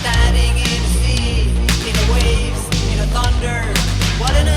Standing in the sea, in the waves, in the thunder. What an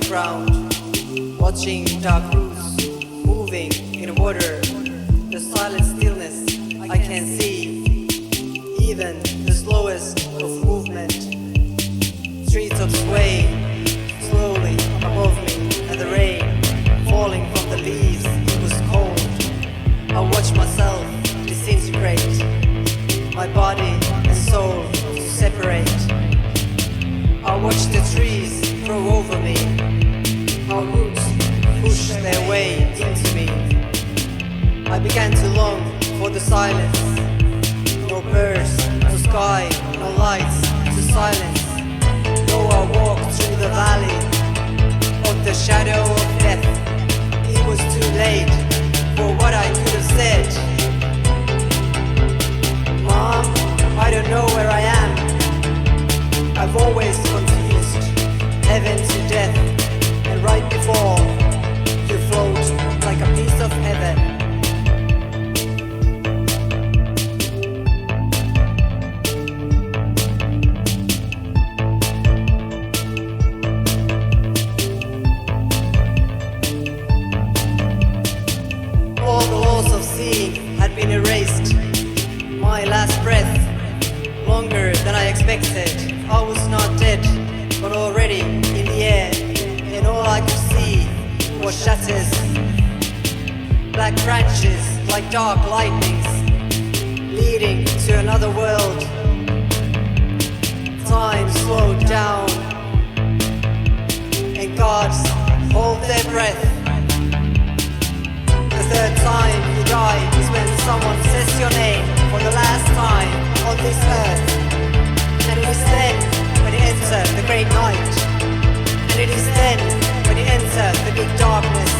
ground, watching dark roots moving in water. The silent stillness I can see, even the slowest of movement. Treetops sway slowly above me, and the rain falling from the leaves. It was cold. I watch myself disintegrate, my body and soul to separate. I watch the trees grow over me, our roots push their way into me. I began to long for the silence, no birds, no sky, no lights to silence. Though I walked through the valley of the shadow of death, it was too late for what I could have said. Mom, I don't know where I am. I've always confused heaven to death, and right before you float like a piece of heaven. All the laws of seeing had been erased. My last breath, longer than I expected. I was not dead, but already in the air, and all I could see was shatters, black branches like dark lightnings, leading to another world. Time slowed down, and gods hold their breath. The third time you die is when someone says your name for the last time on this earth. And it is then when you enter the great night. And it is then when you enter the big darkness.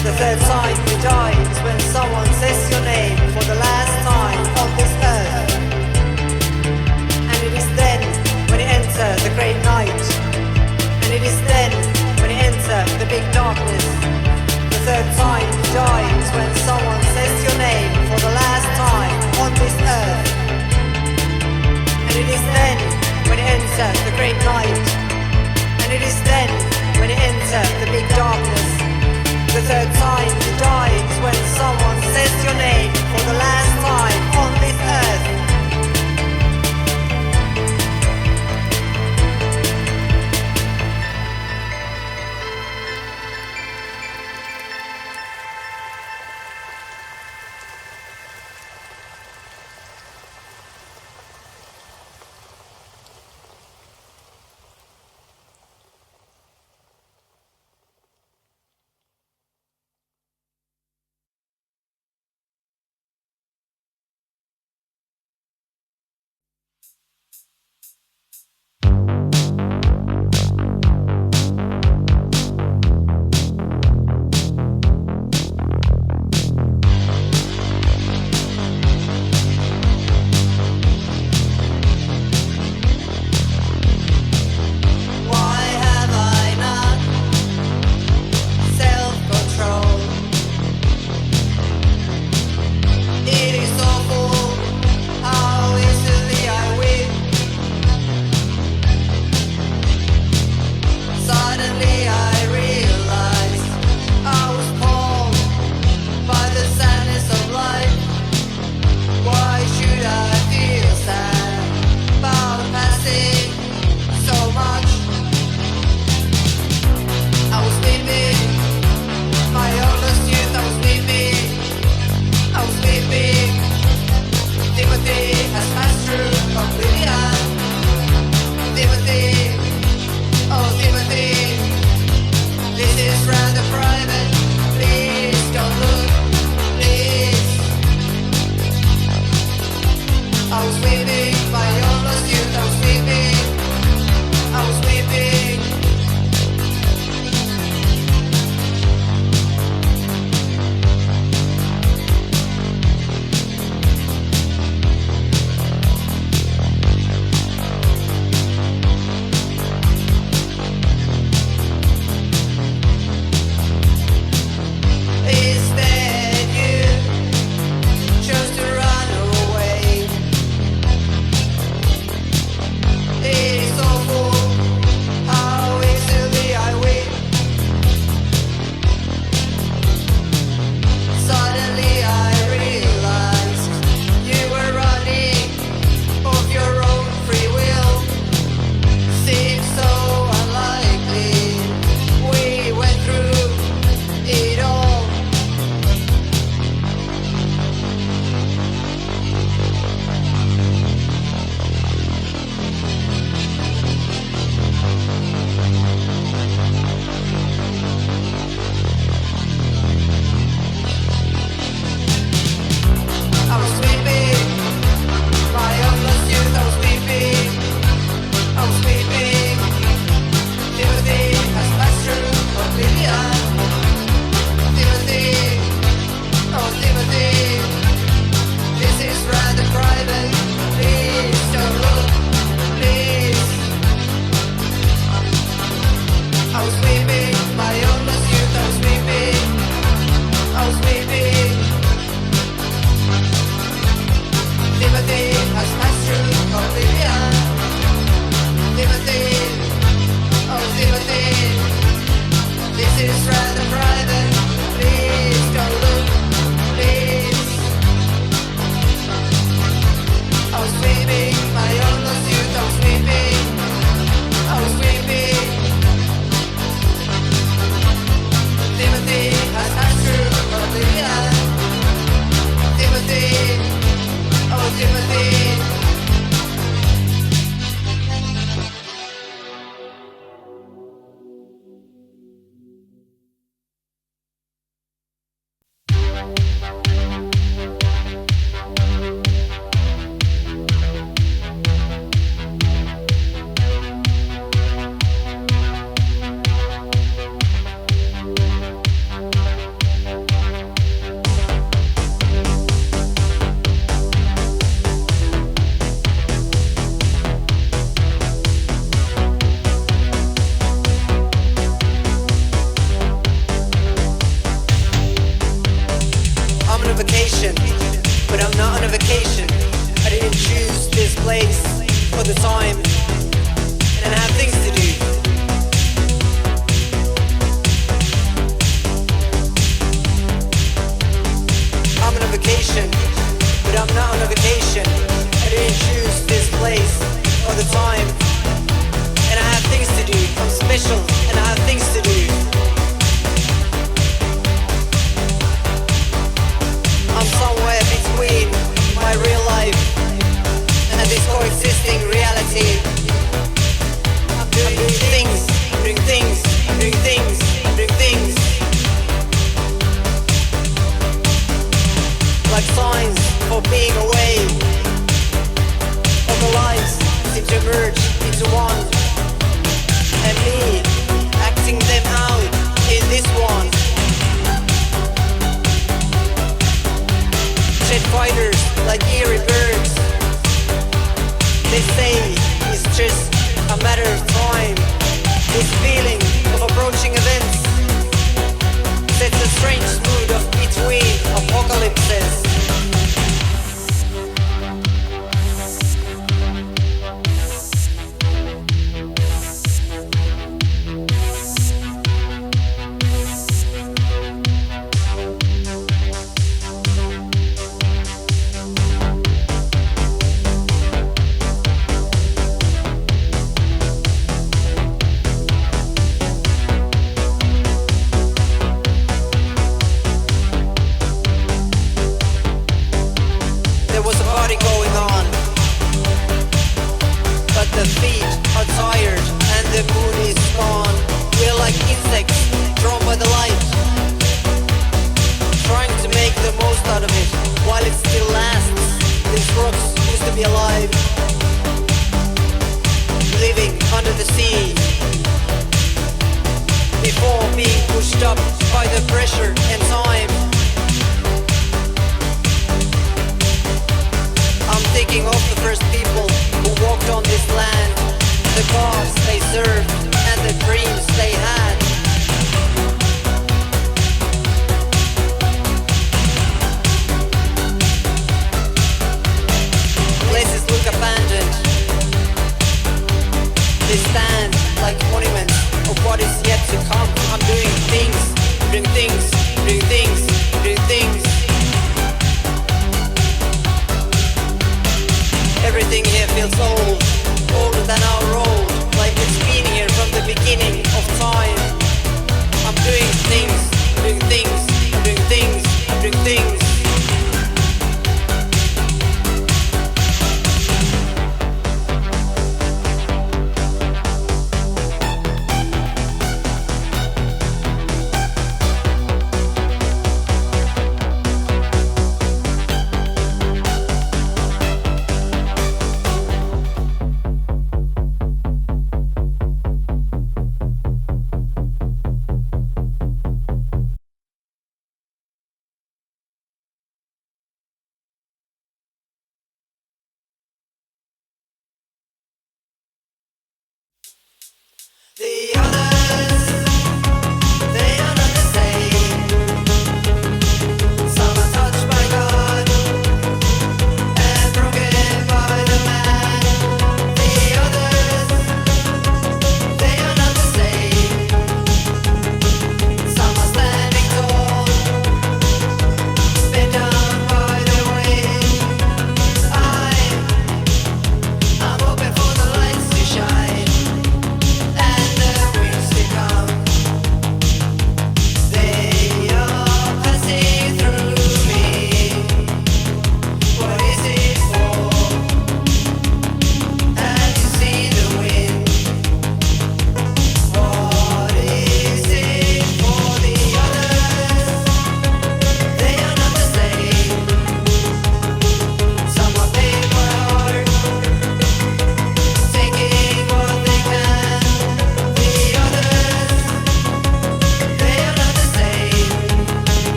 The third time you die is when someone says your name for the last time on this earth. And it is then when you enter the great night. And it is then when you enter the big darkness. The third time you die is when someone says your name for the last time on this earth. And it is then when you enter the great night. And it is then when you enter the big darkness. The third time you die is when someone says your name for the last time on this earth. But I'm not on a vacation. I didn't choose this place or the time, and I have things to do. I'm on a vacation, but I'm not on a vacation. I didn't choose this place or the time, and I have things to do. I'm special, and I have things to do. I'm somewhere between my real life and this coexisting reality. I'm doing things, doing things, doing things, doing things. Like signs for being away. All the lives seem to merge into one, and me acting them out in this one. Jet fighters like eerie birds. They say it's just a matter of time. This feeling of approaching events sets a strange mood of between apocalypses. Going on, but the feet are tired and the moon is gone. We're like insects drawn by the light, trying to make the most out of it while it still lasts. These rocks used to be alive, living under the sea, before being pushed up by the pressure and time. I'm thinking of the first people who walked on this land, the gods they served and the dreams they had. Places look abandoned. They stand like monuments of what is yet to come. I'm doing things, doing things, doing things, doing things. Everything here feels old, older than our road, like it's been here from the beginning of time. I'm doing things,